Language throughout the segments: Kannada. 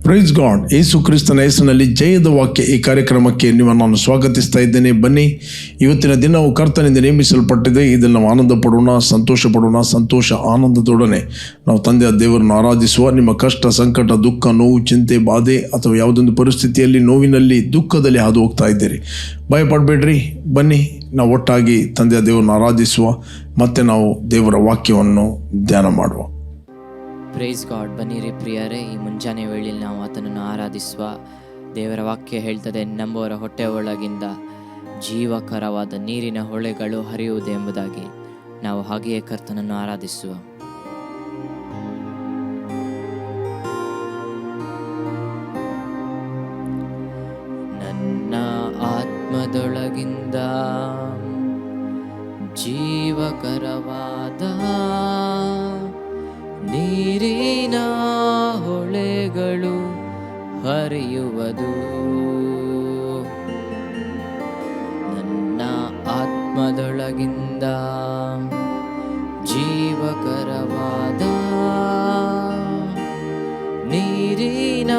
Praise God. ಯೇಸು ಕ್ರಿಸ್ತನ ಹೆಸರಿನಲ್ಲಿ ಜಯದ ವಾಕ್ಯ ಈ ಕಾರ್ಯಕ್ರಮಕ್ಕೆ ನಾನು ಸ್ವಾಗತಿಸ್ತಾ ಇದ್ದೇನೆ. ಬನ್ನಿ, ಇವತ್ತಿನ ದಿನವು ಕರ್ತನಿಂದ ನೇಮಿಸಲ್ಪಟ್ಟಿದೆ. ಇದನ್ನು ನಾವು ಆನಂದ ಪಡೋಣ, ಸಂತೋಷ ಪಡೋಣ. ಸಂತೋಷ ಆನಂದದೊಡನೆ ನಾವು ತಂದೆಯ ದೇವರನ್ನು ಆರಾಧಿಸುವ. ನಿಮ್ಮ ಕಷ್ಟ, ಸಂಕಟ, ದುಃಖ, ನೋವು, ಚಿಂತೆ, ಬಾಧೆ ಅಥವಾ ಯಾವುದೊಂದು ಪರಿಸ್ಥಿತಿಯಲ್ಲಿ, ನೋವಿನಲ್ಲಿ, ದುಃಖದಲ್ಲಿ ಹಾದು ಹೋಗ್ತಾ ಇದ್ದೀರಿ, ಭಯಪಡಬೇಡ್ರಿ. ಬನ್ನಿ, ನಾವು ಒಟ್ಟಾಗಿ ತಂದೆಯ ದೇವರನ್ನು ಆರಾಧಿಸುವ. ಮತ್ತೆ ನಾವು ದೇವರ ವಾಕ್ಯವನ್ನು ಧ್ಯಾನ ಮಾಡುವ. Praise God. ಬನ್ನಿರಿ ಪ್ರಿಯರೇ, ಈ ಮುಂಜಾನೆ ವೇಳೆಯಲ್ಲಿ ನಾವು ಆತನನ್ನು ಆರಾಧಿಸುವ. ದೇವರ ವಾಕ್ಯ ಹೇಳ್ತದೆ, ನಂಬುವರ ಹೊಟ್ಟೆ ಒಳಗಿಂದ ಜೀವಕರವಾದ ನೀರಿನ ಹೊಳೆಗಳು ಹರಿಯುವುದು ಎಂಬುದಾಗಿ. ನಾವು ಹಾಗೆಯೇ ಕರ್ತನನ್ನು ಆರಾಧಿಸುವ. ನನ್ನ ಆತ್ಮದೊಳಗಿಂದ ಜೀವಕರವಾದ ನೀರಿನ ಹೊಳೆಗಳು ಹರಿಯುವುದು. ನನ್ನ ಆತ್ಮದೊಳಗಿಂದ ಜೀವಕರವಾದ ನೀರಿನ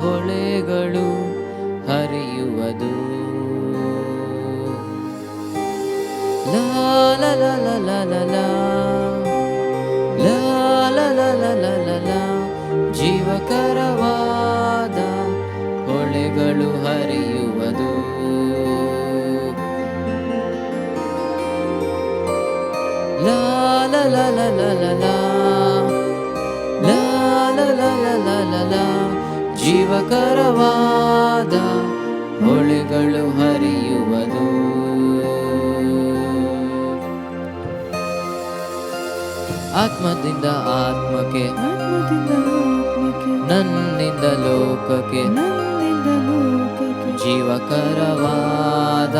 ಹೊಳೆಗಳು ಹರಿಯುವುದು. ಲಾ ಲಾ ಲಾ ಲಾ ಲಾ ಲಾ ಜೀವಕರವಾದ ಹೊಳೆಗಳು ಹರಿಯುವುದು. ಲಾ ಲಾ ಲಾ ಲಾ ಲಾ ಲಾ ಲಾ ಲಾ ಲಾ ಲಾ ಲಾ ಲಾ ಜೀವಕರವಾದ ಹೊಳೆಗಳು ಹರಿಯುವುದು. ಆತ್ಮದಿಂದ ಆತ್ಮಕ್ಕೆ, ನನ್ನಿಂದ ಲೋಕಕ್ಕೆ ಜೀವಕರವಾದ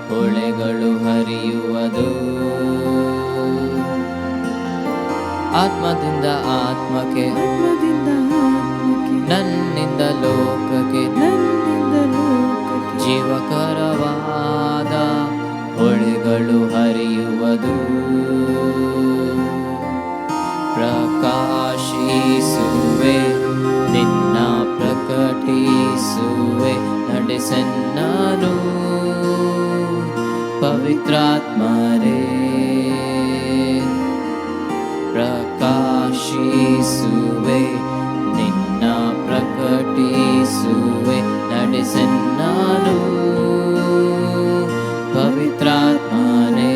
ಹೊಳೆಗಳು ಹರಿಯುವುದು. ಆತ್ಮದಿಂದ ಆತ್ಮಕ್ಕೆ, ನನ್ನಿಂದ ಲೋಕಕ್ಕೆ ಜೀವಕರವಾದ ಹೊಳೆಗಳು ಹರಿಯುವುದು. ಪ್ರಕಾಶಿಸುವೆ, ನಿನ್ನ ಪ್ರಕಟಿಸುವೆ, ನಡೆಸೆನ್ನನು ಪವಿತ್ರಾತ್ಮರೇ. ಪ್ರಕಾಶಿಸುವೆ, ನಿನ್ನ ಪ್ರಕಟಿಸುವೆ, ನಡೆಸೆನ್ನನು ಪವಿತ್ರಾತ್ಮನೇ.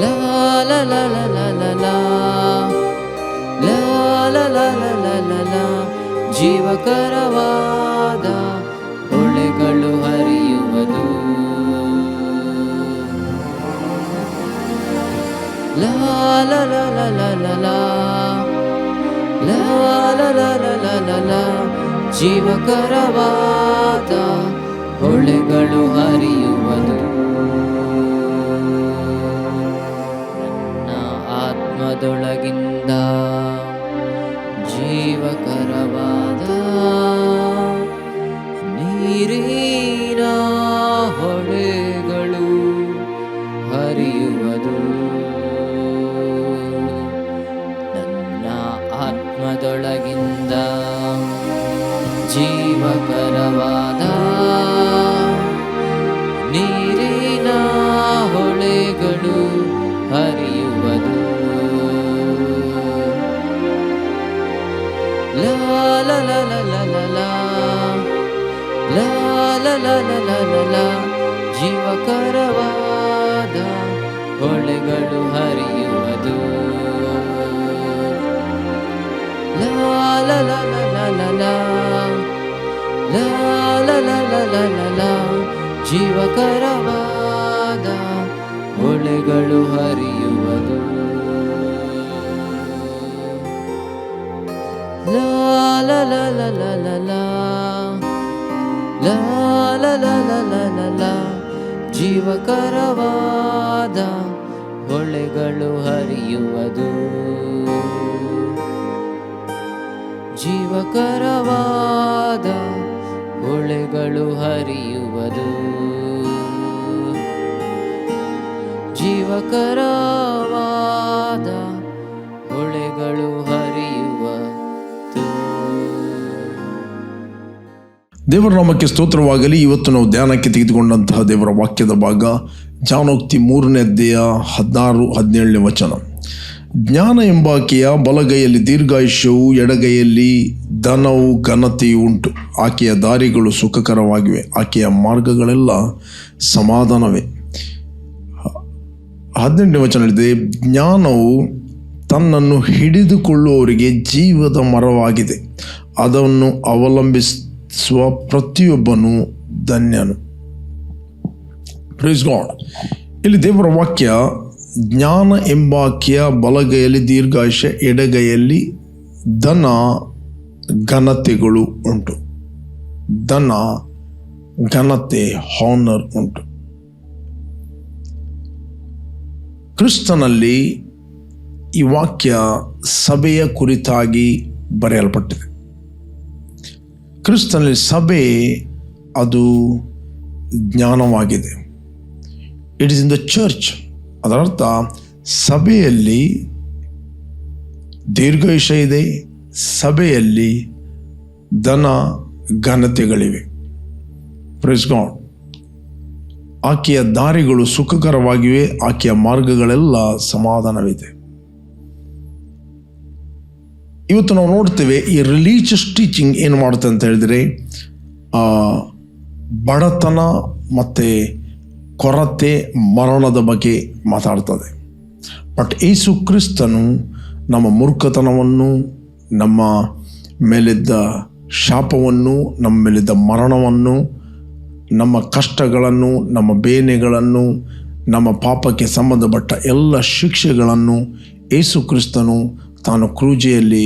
ಲಾ ಲಾ ಲಾ ಲಾ ಲಾ ಲಾ ಲಾ ಲಾ ಲಾ ಲಾ ಲಾ ಲಾ ಜೀವಕರವಾದ ಹೊಳೆಗಳು ಹರಿಯುವುದು. ಲಾ ಲಾ ಲಾ ಲಾ ಲಾ ಲಾ ಲಾ ಲಾ ಲಾ ಲಾ ಲಾ ಲಾ ಜೀವಕರವಾದ ಹೊಳೆಗಳು ಹರಿಯುವುದು. ಆತ್ಮದೊಳಗಿಂದ ಜೀವಕರವಾದ ನೀರಿನ ಹೊಳೆಗಳು ಹರಿಯುವುದು. ನನ್ನ ಆತ್ಮದೊಳಗಿಂದ ಜೀವಕರವಾದ ನೀರಿನ ಹೊಳೆಗಳು ಹರಿಯುವುದು. ಲಾ ಲಾ ಲಾ ಲಾ ಲಾ ಲಾ ಲಾ ಲಾ ಲಾ ಲಾ ಲಾ ಜೀವಕರವಾದ ಹೊಳೆಗಳು ಹರಿಯುವುದು. ಲಾ ಲಾ ಲಾ ಲಾ ಲಾ ಲಾ ಲಾ ಲಾ ಲಾ ಲಾ ಲಾ ಜೀವಕರವಾದ ಹೊಳೆಗಳು ಹರಿಯುವುದು. ಲಾ ಲಾ ಲಾ ಲಾ ಲಾ ಲಾ ಲಾ ಲಾ ಲಾ ಲಾ ಲಾ ಜೀವಕರವಾದ ಹೊಳೆಗಳು ಹರಿಯುವುದು. ಜೀವಕರವಾದ ಹೊಳೆಗಳು ಹರಿಯುವುದು. ಜೀವಕರವಾದ ದೇವರ ನಾಮಕ್ಕೆ ಸ್ತೋತ್ರವಾಗಲಿ. ಇವತ್ತು ನಾವು ಧ್ಯಾನಕ್ಕೆ ತೆಗೆದುಕೊಂಡಂತಹ ದೇವರ ವಾಕ್ಯದ ಭಾಗ ಜ್ಞಾನೋಕ್ತಿ 3ನೇ ಅಧ್ಯಾಯ 16-17 ವಚನ. ಜ್ಞಾನ ಎಂಬಾಕೆಯ ಬಲಗೈಯಲ್ಲಿ ದೀರ್ಘಾಯುಷ್ಯವು, ಎಡಗೈಯಲ್ಲಿ ಧನವು ಘನತೆಯು ಉಂಟು. ಆಕೆಯ ದಾರಿಗಳು ಸುಖಕರವಾಗಿವೆ, ಆಕೆಯ ಮಾರ್ಗಗಳೆಲ್ಲ ಸಮಾಧಾನವೇ. 18ನೇ ವಚನವಿದೆ, ಜ್ಞಾನವು ತನ್ನನ್ನು ಹಿಡಿದುಕೊಳ್ಳುವವರಿಗೆ ಜೀವದ ಮರವಾಗಿದೆ, ಅದನ್ನು ಅವಲಂಬಿಸುವ ಪ್ರತಿಯೊಬ್ಬನು ಧನ್ಯನು. Praise God. ಇಲ್ಲಿ ದೇವರ ವಾಕ್ಯ, ಜ್ಞಾನ ಎಂಬಾಕೆಯ ಬಲಗೈಯಲ್ಲಿ ದೀರ್ಘಾಯುಷ್ಯ, ಎಡಗೈಯಲ್ಲಿ ಧನ ಘನತೆಗಳು ಉಂಟು. ಧನ ಘನತೆ, ಹಾನರ್ ಉಂಟು. ಕ್ರಿಸ್ತನಲ್ಲಿ ಈ ವಾಕ್ಯ ಸಭೆಯ ಕುರಿತಾಗಿ ಬರೆಯಲ್ಪಟ್ಟಿದೆ. ಕ್ರಿಸ್ತನಲ್ಲಿ ಸಭೆ ಅದು ಜ್ಞಾನವಾಗಿದೆ. It is in the church. ಅದರರ್ಥ ಸಭೆಯಲ್ಲಿ ದೀರ್ಘಾಯುಷ್ಯ ಇದೆ, ಸಭೆಯಲ್ಲಿ ಧನ ಘನತೆಗಳಿವೆ. Praise God. ಆಕೆಯ ದಾರಿಗಳು ಸುಖಕರವಾಗಿವೆ, ಆಕೆಯ ಮಾರ್ಗಗಳೆಲ್ಲ ಸಮಾಧಾನವಿದೆ. ಇವತ್ತು ನಾವು ನೋಡ್ತೇವೆ ಈ ರಿಲಿಜಿಯಸ್ ಟೀಚಿಂಗ್ ಏನು ಮಾಡುತ್ತೆ ಅಂತ ಹೇಳಿದರೆ, ಬಡತನ ಮತ್ತು ಕೊರತೆ, ಮರಣದ ಬಗ್ಗೆ ಮಾತಾಡ್ತದೆ. ಬಟ್ ಯೇಸು ಕ್ರಿಸ್ತನು ನಮ್ಮ ಮೂರ್ಖತನವನ್ನು, ನಮ್ಮ ಮೇಲಿದ್ದ ಶಾಪವನ್ನು, ನಮ್ಮ ಮೇಲಿದ್ದ ಮರಣವನ್ನು, ನಮ್ಮ ಕಷ್ಟಗಳನ್ನು, ನಮ್ಮ ಬೇನೆಗಳನ್ನು, ನಮ್ಮ ಪಾಪಕ್ಕೆ ಸಂಬಂಧಪಟ್ಟ ಎಲ್ಲ ಶಿಕ್ಷೆಗಳನ್ನು ಯೇಸು ಕ್ರಿಸ್ತನು ತಾನು ಕ್ರೂಜೆಯಲ್ಲಿ,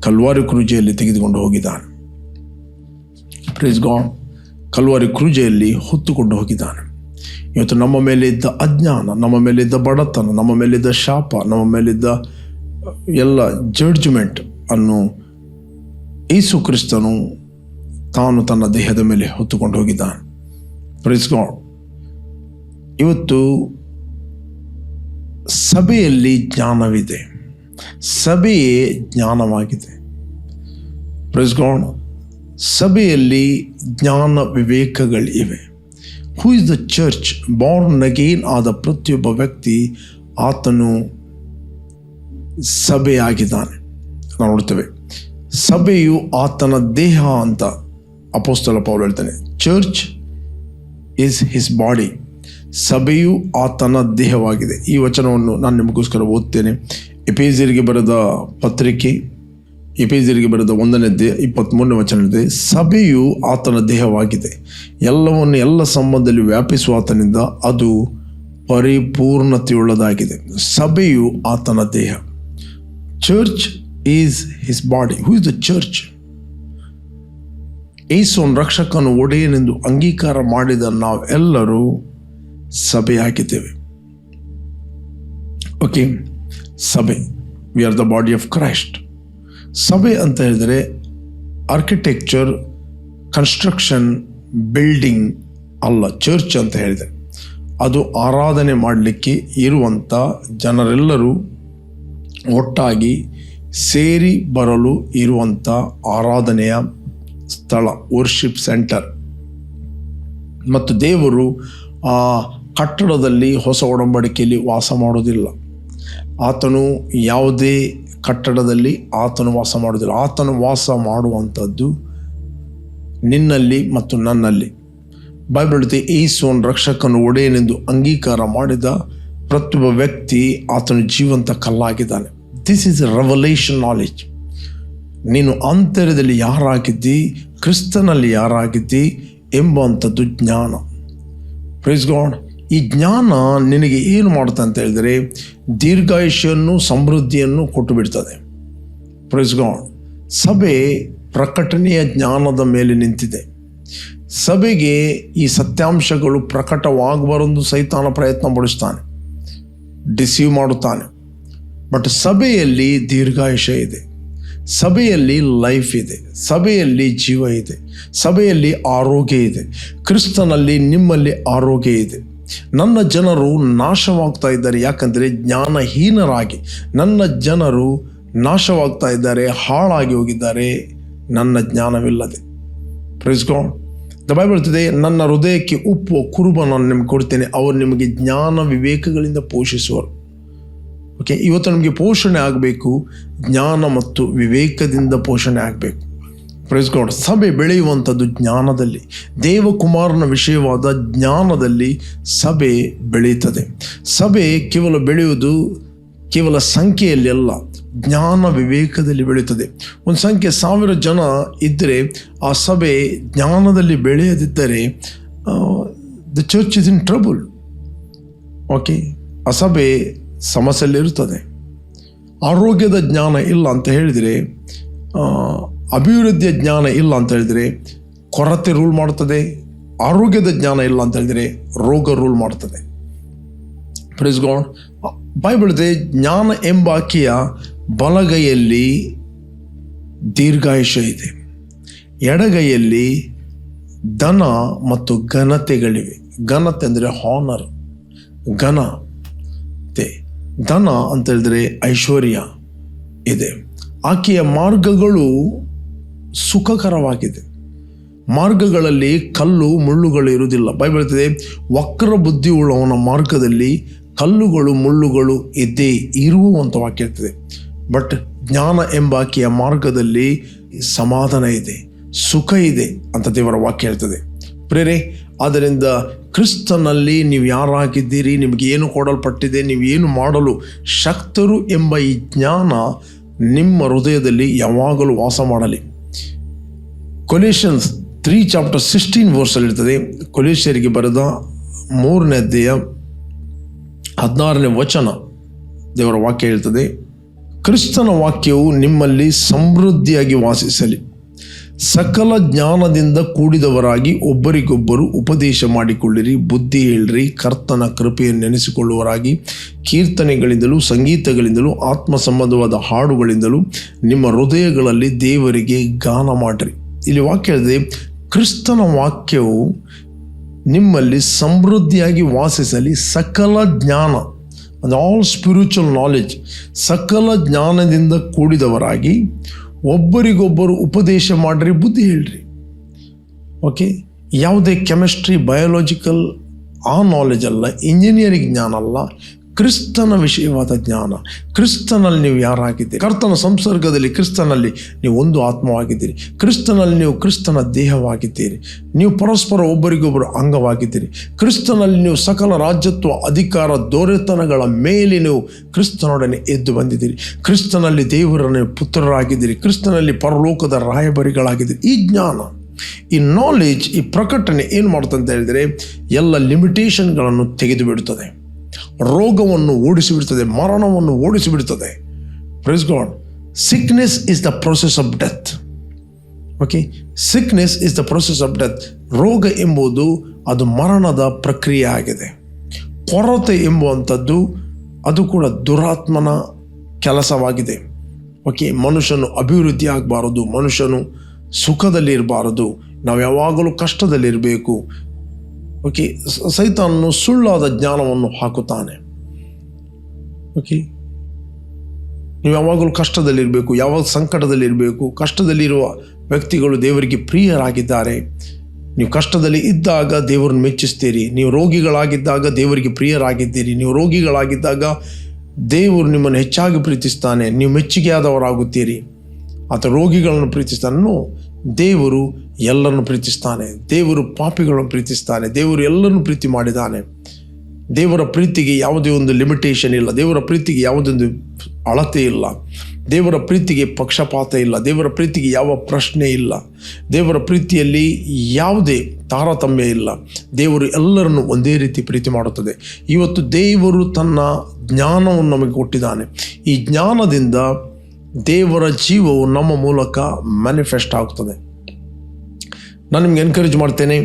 ಕಲ್ವಾರಿ ಕ್ರೂಜೆಯಲ್ಲಿ ತೆಗೆದುಕೊಂಡು ಹೋಗಿದ್ದಾನೆ. Praise god. ಕಲ್ವಾರಿ ಕ್ರೂಜೆಯಲ್ಲಿ ಹೊತ್ತುಕೊಂಡು ಹೋಗಿದ್ದಾನೆ. ಇವತ್ತು ನಮ್ಮ ಮೇಲಿದ್ದ ಅಜ್ಞಾನ, ನಮ್ಮ ಮೇಲಿದ್ದ ಬಡತನ, ನಮ್ಮ ಮೇಲಿದ್ದ ಶಾಪ, ನಮ್ಮ ಮೇಲಿದ್ದ ಎಲ್ಲ ಜಡ್ಜ್ಮೆಂಟ್ ಅನ್ನು ಯೇಸು ಕ್ರಿಸ್ತನು ತಾನು ತನ್ನ ದೇಹದ ಮೇಲೆ ಹೊತ್ತುಕೊಂಡು ಹೋಗಿದ್ದಾನೆ. Praise God. ಇವತ್ತು ಸಭೆಯಲ್ಲಿ ಜ್ಞಾನವಿದೆ, ಸಭೆಯೇ ಜ್ಞಾನವಾಗಿದೆ. Praise God. ಸಭೆಯಲ್ಲಿ ಜ್ಞಾನ ವಿವೇಕಗಳಿವೆ. Who is the church? Born again ಆದ ಪ್ರತಿಯೊಬ್ಬ ವ್ಯಕ್ತಿ ಆತನು ಸಭೆಯಾಗಿದ್ದಾನೆ. ನಾವು ನೋಡ್ತೇವೆ, ಸಭೆಯು ಆತನ ದೇಹ ಅಂತ ಅಪೊಸ್ತಲ ಪೌಲ ಹೇಳ್ತಾನೆ. Church is his body. ಸಭೆಯು ಆತನ ದೇಹವಾಗಿದೆ. ಈ ವಚನವನ್ನು ನಾನು ನಿಮಗೋಸ್ಕರ ಓದ್ತೇನೆ. ಎಫೆಸರಿಗೆ ಬರೆದ ಪತ್ರಿಕೆ, ಎಫೆಸರಿಗೆ ಬರೆದ 1ನೇ ಅಧ್ಯಾಯ 23ನೇ ವಚನ ಇದೆ, ಸಭೆಯು ಆತನ ದೇಹವಾಗಿದೆ, ಎಲ್ಲವನ್ನು ಎಲ್ಲ ಸಂಬಂಧದಲ್ಲಿ ವ್ಯಾಪಿಸುವ ಆತನಿಂದ ಅದು ಪರಿಪೂರ್ಣತೆಯುಳ್ಳದಾಗಿದೆ. ಸಭೆಯು ಆತನ ದೇಹ. Church is his body. Who is the church? ಯೇಸುವನ್ನು ರಕ್ಷಕನು ಒಡೆಯನೆಂದು ಅಂಗೀಕಾರ ಮಾಡಿದ ನಾವೆಲ್ಲರೂ ಸಭೆಯಾಗಿದ್ದೇವೆ. ಓಕೆ, ಸಭೆ. We are the body of Christ. ಸಭೆ ಅಂತ ಹೇಳಿದರೆ ಆರ್ಕಿಟೆಕ್ಚರ್, ಕನ್ಸ್ಟ್ರಕ್ಷನ್, ಬಿಲ್ಡಿಂಗ್ ಅಲ್ಲ. ಚರ್ಚ್ ಅಂತ ಹೇಳಿದರೆ ಅದು ಆರಾಧನೆ ಮಾಡಲಿಕ್ಕೆ ಇರುವಂಥ ಜನರೆಲ್ಲರೂ ಒಟ್ಟಾಗಿ ಸೇರಿ ಬರಲು ಇರುವಂಥ ಆರಾಧನೆಯ ಸ್ಥಳ, ವರ್ಷಿಪ್ ಸೆಂಟರ್. ಮತ್ತು ದೇವರು ಆ ಕಟ್ಟಡದಲ್ಲಿ, ಹೊಸ ಒಡಂಬಡಿಕೆಯಲ್ಲಿ ವಾಸ ಮಾಡೋದಿಲ್ಲ. ಆತನು ಯಾವುದೇ ಕಟ್ಟಡದಲ್ಲಿ ಆತನು ವಾಸ ಮಾಡೋದಿಲ್ಲ. ಆತನು ವಾಸ ಮಾಡುವಂಥದ್ದು ನಿನ್ನಲ್ಲಿ ಮತ್ತು ನನ್ನಲ್ಲಿ. ಬೈಬಲ್ ಹೇಳುತ್ತೆ, ಯೇಸುವನ್ನು ರಕ್ಷಕನು ಒಡೆಯನೆಂದು ಅಂಗೀಕಾರ ಮಾಡಿದ ಪ್ರತಿಯೊಬ್ಬ ವ್ಯಕ್ತಿ ಆತನು ಜೀವಂತ ಕಲ್ಲಾಗಿದ್ದಾನೆ. This is revelation knowledge. ನೀನು ಆಂತರ್ಯದಲ್ಲಿ ಯಾರಾಗಿದ್ದಿ, ಕ್ರಿಸ್ತನಲ್ಲಿ ಯಾರಾಗಿದ್ದಿ ಎಂಬಂಥದ್ದು ಜ್ಞಾನ. Praise God. ಈ ಜ್ಞಾನ ನಿನಗೆ ಏನು ಮಾಡುತ್ತೆ ಅಂತ ಹೇಳಿದರೆ, ದೀರ್ಘಾಯುಷ್ಯನ್ನು, ಸಮೃದ್ಧಿಯನ್ನು ಕೊಟ್ಟು ಬಿಡ್ತದೆ. Praise God. ಸಭೆ ಪ್ರಕಟಣೆಯ ಜ್ಞಾನದ ಮೇಲೆ ನಿಂತಿದೆ. ಸಭೆಗೆ ಈ ಸತ್ಯಾಂಶಗಳು ಪ್ರಕಟವಾಗಬಾರದು ಸೈತಾನ ಪ್ರಯತ್ನ ಪಡಿಸ್ತಾನೆ, ಡಿಸೀವ್ ಮಾಡುತ್ತಾನೆ. ಬಟ್ ಸಭೆಯಲ್ಲಿ ದೀರ್ಘಾಯುಷ್ಯ ಇದೆ, ಸಭೆಯಲ್ಲಿ ಲೈಫ್ ಇದೆ, ಸಭೆಯಲ್ಲಿ ಜೀವ ಇದೆ, ಸಭೆಯಲ್ಲಿ ಆರೋಗ್ಯ ಇದೆ. ಕ್ರಿಸ್ತನಲ್ಲಿ ನಿಮ್ಮಲ್ಲಿ ಆರೋಗ್ಯ ಇದೆ. ನನ್ನ ಜನರು ನಾಶವಾಗ್ತಾ ಇದ್ದಾರೆ, ಯಾಕಂದರೆ ಜ್ಞಾನಹೀನರಾಗಿ. ನನ್ನ ಜನರು ನಾಶವಾಗ್ತಾ ಇದ್ದಾರೆ, ಹಾಳಾಗಿ ಹೋಗಿದ್ದಾರೆ, ನನ್ನ ಜ್ಞಾನವಿಲ್ಲದೆ. Praise God. ದ ಬೈಬಲ್ ಹೇಳ್ತದೆ, ನನ್ನ ಹೃದಯಕ್ಕೆ ಉಪ್ಪು ಕುರುಬ ನಾನು ನಿಮ್ಗೆ ಕೊಡ್ತೇನೆ, ಅವರು ನಿಮಗೆ ಜ್ಞಾನ ವಿವೇಕಗಳಿಂದ ಪೋಷಿಸುವರು. ಓಕೆ, ಇವತ್ತು ನಮಗೆ ಪೋಷಣೆ ಆಗಬೇಕು, ಜ್ಞಾನ ಮತ್ತು ವಿವೇಕದಿಂದ ಪೋಷಣೆ ಆಗಬೇಕು. Praise God. ಸಭೆ ಬೆಳೆಯುವಂಥದ್ದು ಜ್ಞಾನದಲ್ಲಿ, ದೇವಕುಮಾರನ ವಿಷಯವಾದ ಜ್ಞಾನದಲ್ಲಿ ಸಭೆ ಬೆಳೆಯುತ್ತದೆ. ಸಭೆ ಕೇವಲ ಬೆಳೆಯುವುದು ಕೇವಲ ಸಂಖ್ಯೆಯಲ್ಲಿ ಅಲ್ಲ, ಜ್ಞಾನ ವಿವೇಕದಲ್ಲಿ ಬೆಳೆಯುತ್ತದೆ. ಒಂದು ಸಂಖ್ಯೆ 1000 ಜನ ಇದ್ದರೆ ಆ ಸಭೆ ಜ್ಞಾನದಲ್ಲಿ ಬೆಳೆಯದಿದ್ದರೆ the church is in trouble. Okay, ಆ ಸಭೆ ಸಮಸ್ಯೆಯಲ್ಲಿರುತ್ತದೆ. ಆರೋಗ್ಯದ ಜ್ಞಾನ ಇಲ್ಲ ಅಂತ ಹೇಳಿದರೆ, ಅಭಿವೃದ್ಧಿಯ ಜ್ಞಾನ ಇಲ್ಲ ಅಂತ ಹೇಳಿದರೆ ಕೊರತೆ ರೂಲ್ ಮಾಡ್ತದೆ. ಆರೋಗ್ಯದ ಜ್ಞಾನ ಇಲ್ಲ ಅಂತ ಹೇಳಿದರೆ ರೋಗ ರೂಲ್ ಮಾಡ್ತದೆ. Praise God. ಬೈಬಲ್ ಇದೆ, ಜ್ಞಾನ ಎಂಬಾಕೆಯ ಬಲಗೈಯಲ್ಲಿ ದೀರ್ಘಾಯುಷ್ಯ ಇದೆ, ಎಡಗೈಯಲ್ಲಿ ಧನ ಮತ್ತು ಘನತೆಗಳಿವೆ. ಘನತೆ ಅಂದರೆ ಹಾನರ್, ಧನ ಅಂತ ಹೇಳಿದರೆ ಐಶ್ವರ್ಯ ಇದೆ. ಆಕೆಯ ಮಾರ್ಗಗಳು ಸುಖಕರವಾಗಿದೆ. ಮಾರ್ಗಗಳಲ್ಲಿ ಕಲ್ಲು ಮುಳ್ಳುಗಳು ಇರುವುದಿಲ್ಲ. ಬೈಬಲ್ ಹೇಳ್ತದೆ, ವಕ್ರ ಬುದ್ಧಿ ಉಳ್ಳವನ ಮಾರ್ಗದಲ್ಲಿ ಕಲ್ಲುಗಳು ಮುಳ್ಳುಗಳು ಇದ್ದೇ ಇರುವಂಥ ವಾಕ್ಯ ಇರ್ತದೆ. ಬಟ್ ಜ್ಞಾನ ಎಂಬಾಕೆಯ ಮಾರ್ಗದಲ್ಲಿ ಸಮಾಧಾನ ಇದೆ, ಸುಖ ಇದೆ ಅಂತ ದೇವರ ವಾಕ್ಯ ಹೇಳ್ತದೆ. ಪ್ರೇರೆ, ಆದ್ದರಿಂದ ಕ್ರಿಸ್ತನಲ್ಲಿ ನೀವು ಯಾರಾಗಿದ್ದೀರಿ, ನಿಮಗೆ ಏನು ಕೊಡಲ್ಪಟ್ಟಿದೆ, ನೀವು ಏನು ಮಾಡಲು ಶಕ್ತರು ಎಂಬ ಈ ಜ್ಞಾನ ನಿಮ್ಮ ಹೃದಯದಲ್ಲಿ ಯಾವಾಗಲೂ ವಾಸ ಮಾಡಲಿ. ಕೊಲೇಷನ್ಸ್ 3:16 ಇರ್ತದೆ. ಕೊಲೇಷ್ಯರಿಗೆ ಬರೆದ 3ನೇ ಅಧ್ಯಾಯ 16ನೇ ವಚನ ದೇವರ ವಾಕ್ಯ ಹೇಳ್ತದೆ, ಕ್ರಿಸ್ತನ ವಾಕ್ಯವು ನಿಮ್ಮಲ್ಲಿ ಸಮೃದ್ಧಿಯಾಗಿ ವಾಸಿಸಲಿ, ಸಕಲ ಜ್ಞಾನದಿಂದ ಕೂಡಿದವರಾಗಿ ಒಬ್ಬರಿಗೊಬ್ಬರು ಉಪದೇಶ ಮಾಡಿಕೊಳ್ಳಿರಿ, ಬುದ್ಧಿ ಹೇಳ್ರಿ, ಕರ್ತನ ಕೃಪೆಯನ್ನು ನೆನೆಸಿಕೊಳ್ಳುವರಾಗಿ ಕೀರ್ತನೆಗಳಿಂದಲೂ ಸಂಗೀತಗಳಿಂದಲೂ ಆತ್ಮ ಸಂಬಂಧವಾದ ಹಾಡುಗಳಿಂದಲೂ ನಿಮ್ಮ ಹೃದಯಗಳಲ್ಲಿ ದೇವರಿಗೆ ಗಾನ ಮಾಡಿರಿ. ಇಲ್ಲಿ ವಾಕ್ಯ ಹೇಳಿದೆ, ಕ್ರಿಸ್ತನ ವಾಕ್ಯವು ನಿಮ್ಮಲ್ಲಿ ಸಮೃದ್ಧಿಯಾಗಿ ವಾಸಿಸಲಿ, ಸಕಲ ಜ್ಞಾನ ಅಂದರೆ ಆಲ್ ಸ್ಪಿರಿಚುವಲ್ ನಾಲೆಜ್, ಸಕಲ ಜ್ಞಾನದಿಂದ ಕೂಡಿದವರಾಗಿ ಒಬ್ಬರಿಗೊಬ್ಬರು ಉಪದೇಶ ಮಾಡಿರಿ, ಬುದ್ಧಿ ಹೇಳ್ರಿ. ಓಕೆ, ಯಾವುದೇ ಕೆಮಿಸ್ಟ್ರಿ, ಬಯೋಲಾಜಿಕಲ್ ಆ ನಾಲೆಜ್ ಅಲ್ಲ, ಇಂಜಿನಿಯರಿಂಗ್ ಜ್ಞಾನ ಅಲ್ಲ, ಕ್ರಿಸ್ತನ ವಿಷಯವಾದ ಜ್ಞಾನ. ಕ್ರಿಸ್ತನಲ್ಲಿ ನೀವು ಯಾರಾಗಿದ್ದೀರಿ, ಕರ್ತನ ಸಂಸರ್ಗದಲ್ಲಿ ಕ್ರಿಸ್ತನಲ್ಲಿ ನೀವು ಒಂದು ಆತ್ಮವಾಗಿದ್ದೀರಿ, ಕ್ರಿಸ್ತನಲ್ಲಿ ನೀವು ಕ್ರಿಸ್ತನ ದೇಹವಾಗಿದ್ದೀರಿ, ನೀವು ಪರಸ್ಪರ ಒಬ್ಬರಿಗೊಬ್ಬರು ಅಂಗವಾಗಿದ್ದೀರಿ, ಕ್ರಿಸ್ತನಲ್ಲಿ ನೀವು ಸಕಲ ರಾಜ್ಯತ್ವ ಅಧಿಕಾರ ದೊರೆತನಗಳ ಮೇಲೆ ನೀವು ಕ್ರಿಸ್ತನೊಡನೆ ಎದ್ದು ಬಂದಿದ್ದೀರಿ, ಕ್ರಿಸ್ತನಲ್ಲಿ ದೇವರನ್ನು ಪುತ್ರರಾಗಿದ್ದೀರಿ, ಕ್ರಿಸ್ತನಲ್ಲಿ ಪರಲೋಕದ ರಾಯಭಾರಿಗಳಾಗಿದ್ದೀರಿ. ಈ ಜ್ಞಾನ, ಈ ನಾಲೆಜ್, ಈ ಪ್ರಕಟಣೆ ಏನು ಮಾಡುತ್ತಂತ ಹೇಳಿದರೆ ಎಲ್ಲ ಲಿಮಿಟೇಷನ್ಗಳನ್ನು ತೆಗೆದುಬಿಡುತ್ತದೆ, ರೋಗವನ್ನು ಓಡಿಸಿಬಿಡ್ತದೆ, ಮರಣವನ್ನು ಓಡಿಸಿಬಿಡ್ತದೆ. Praise God. Sickness is the process of death. Okay, sickness is the process of death. ರೋಗ ಎಂಬುದು ಅದು ಮರಣದ ಪ್ರಕ್ರಿಯೆ ಆಗಿದೆ. ಕೊರತೆ ಎಂಬುವಂಥದ್ದು ಅದು ಕೂಡ ದುರಾತ್ಮನ ಕೆಲಸವಾಗಿದೆ. ಓಕೆ, ಮನುಷ್ಯನು ಅಭಿವೃದ್ಧಿ ಆಗಬಾರದು, ಮನುಷ್ಯನು ಸುಖದಲ್ಲಿ ಇರಬಾರದು, ನಾವು ಯಾವಾಗಲೂ ಕಷ್ಟದಲ್ಲಿರಬೇಕು. ಓಕೆ, ಸೈತಾನನು ಸುಳ್ಳಾದ ಜ್ಞಾನವನ್ನು ಹಾಕುತ್ತಾನೆ. ಓಕೆ, ನೀವು ಯಾವಾಗಲೂ ಕಷ್ಟದಲ್ಲಿರಬೇಕು, ಯಾವಾಗ ಸಂಕಟದಲ್ಲಿರಬೇಕು. ಕಷ್ಟದಲ್ಲಿರುವ ವ್ಯಕ್ತಿಗಳು ದೇವರಿಗೆ ಪ್ರಿಯರಾಗಿದ್ದಾರೆ. ನೀವು ಕಷ್ಟದಲ್ಲಿ ಇದ್ದಾಗ ದೇವರನ್ನು ಮೆಚ್ಚಿಸ್ತೀರಿ, ನೀವು ರೋಗಿಗಳಾಗಿದ್ದಾಗ ದೇವರಿಗೆ ಪ್ರಿಯರಾಗಿದ್ದೀರಿ, ನೀವು ರೋಗಿಗಳಾಗಿದ್ದಾಗ ದೇವರು ನಿಮ್ಮನ್ನು ಹೆಚ್ಚಾಗಿ ಪ್ರೀತಿಸ್ತಾನೆ, ನೀವು ಮೆಚ್ಚುಗೆಯಾದವರಾಗುತ್ತೀರಿ. ಆತ ರೋಗಿಗಳನ್ನು ಪ್ರೀತಿಸ್ತಾನೋ, ದೇವರು ಎಲ್ಲರನ್ನು ಪ್ರೀತಿಸ್ತಾನೆ, ದೇವರು ಪಾಪಿಗಳನ್ನು ಪ್ರೀತಿಸ್ತಾನೆ, ದೇವರು ಎಲ್ಲರನ್ನು ಪ್ರೀತಿ ಮಾಡಿದ್ದಾನೆ. ದೇವರ ಪ್ರೀತಿಗೆ ಯಾವುದೇ ಒಂದು ಲಿಮಿಟೇಷನ್ ಇಲ್ಲ, ದೇವರ ಪ್ರೀತಿಗೆ ಯಾವುದೊಂದು ಅಳತೆ ಇಲ್ಲ, ದೇವರ ಪ್ರೀತಿಗೆ ಪಕ್ಷಪಾತ ಇಲ್ಲ, ದೇವರ ಪ್ರೀತಿಗೆ ಯಾವ ಪ್ರಶ್ನೆ ಇಲ್ಲ, ದೇವರ ಪ್ರೀತಿಯಲ್ಲಿ ಯಾವುದೇ ತಾರತಮ್ಯ ಇಲ್ಲ. ದೇವರು ಎಲ್ಲರನ್ನು ಒಂದೇ ರೀತಿ ಪ್ರೀತಿ ಮಾಡುತ್ತದೆ. ಇವತ್ತು ದೇವರು ತನ್ನ ಜ್ಞಾನವನ್ನು ನಮಗೆ ಕೊಟ್ಟಿದ್ದಾನೆ. ಈ ಜ್ಞಾನದಿಂದ ದೇವರ ಜೀವವು ನಮ್ಮ ಮೂಲಕ ಮ್ಯಾನಿಫೆಸ್ಟ್ ಆಗ್ತದೆ. ನಾನು ನಿಮ್ಗೆ ಎನ್ಕರೇಜ್ ಮಾಡ್ತೇನೆ,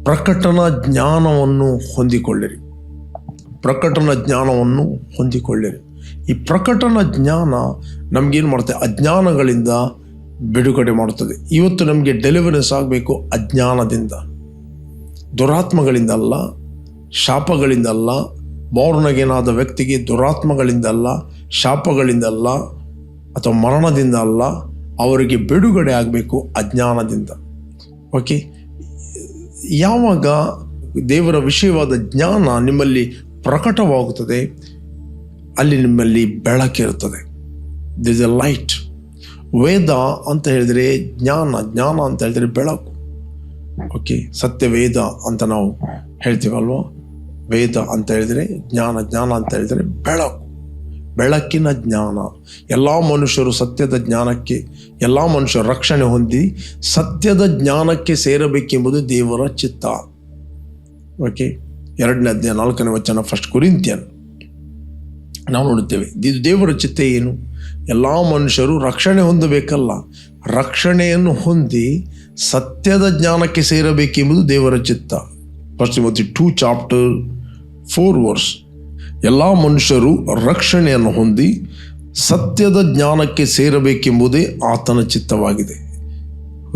ಪ್ರಕಟಣಾ ಜ್ಞಾನವನ್ನು ಹೊಂದಿಕೊಳ್ಳಿರಿ, ಪ್ರಕಟಣಾ ಜ್ಞಾನವನ್ನು ಹೊಂದಿಕೊಳ್ಳಿರಿ. ಈ ಪ್ರಕಟಣಾ ಜ್ಞಾನ ನಮಗೇನು ಮಾಡುತ್ತೆ, ಅಜ್ಞಾನಗಳಿಂದ ಬಿಡುಗಡೆ ಮಾಡುತ್ತದೆ. ಇವತ್ತು ನಮಗೆ ಡೆಲಿವರೆನ್ಸ್ ಆಗಬೇಕು ಅಜ್ಞಾನದಿಂದ, ದುರಾತ್ಮಗಳಿಂದಲ್ಲ, ಶಾಪಗಳಿಂದಲ್ಲ. ಬೋರ್ನಗೇನಾದ ವ್ಯಕ್ತಿಗೆ ದುರಾತ್ಮಗಳಿಂದಲ್ಲ, ಶಾಪಗಳಿಂದಲ್ಲ ಅಥವಾ ಮರಣದಿಂದ ಅಲ್ಲ, ಅವರಿಗೆ ಬಿಡುಗಡೆ ಆಗಬೇಕು ಅಜ್ಞಾನದಿಂದ. ಓಕೆ, ಯಾವಾಗ ದೇವರ ವಿಷಯವಾದ ಜ್ಞಾನ ನಿಮ್ಮಲ್ಲಿ ಪ್ರಕಟವಾಗುತ್ತದೆ, ಅಲ್ಲಿ ನಿಮ್ಮಲ್ಲಿ ಬೆಳಕಿರುತ್ತದೆ. This a light. ವೇದ ಅಂತ ಹೇಳಿದರೆ ಜ್ಞಾನ, ಜ್ಞಾನ ಅಂತ ಹೇಳಿದರೆ ಬೆಳಕು. ಓಕೆ, ಸತ್ಯವೇದ ಅಂತ ನಾವು ಹೇಳ್ತೀವಲ್ವ. ವೇದ ಅಂತ ಹೇಳಿದರೆ ಜ್ಞಾನ, ಜ್ಞಾನ ಅಂತ ಹೇಳಿದರೆ ಬೆಳಕು, ಬೆಳಕಿನ ಜ್ಞಾನ. ಎಲ್ಲ ಮನುಷ್ಯರು ಸತ್ಯದ ಜ್ಞಾನಕ್ಕೆ, ಎಲ್ಲ ಮನುಷ್ಯರು ರಕ್ಷಣೆ ಹೊಂದಿ ಸತ್ಯದ ಜ್ಞಾನಕ್ಕೆ ಸೇರಬೇಕೆಂಬುದು ದೇವರ ಚಿತ್ತ. ಓಕೆ, 2ನೇ ಅಧ್ಯಾಯ 4ನೇ ವಚನ, 1 ಕೊರಿಂಥಿಯನ್ ನಾವು ನೋಡುತ್ತೇವೆ. ಇದು ದೇವರ ಚಿತ್ತ ಏನು? ಎಲ್ಲ ಮನುಷ್ಯರು ರಕ್ಷಣೆ ಹೊಂದಬೇಕಲ್ಲ, ರಕ್ಷಣೆಯನ್ನು ಹೊಂದಿ ಸತ್ಯದ ಜ್ಞಾನಕ್ಕೆ ಸೇರಬೇಕೆಂಬುದು ದೇವರ ಚಿತ್ತ. 1 Timothy 2:4. ಎಲ್ಲ ಮನುಷ್ಯರು ರಕ್ಷಣೆಯನ್ನು ಹೊಂದಿ ಸತ್ಯದ ಜ್ಞಾನಕ್ಕೆ ಸೇರಬೇಕೆಂಬುದೇ ಆತನ ಚಿತ್ತವಾಗಿದೆ.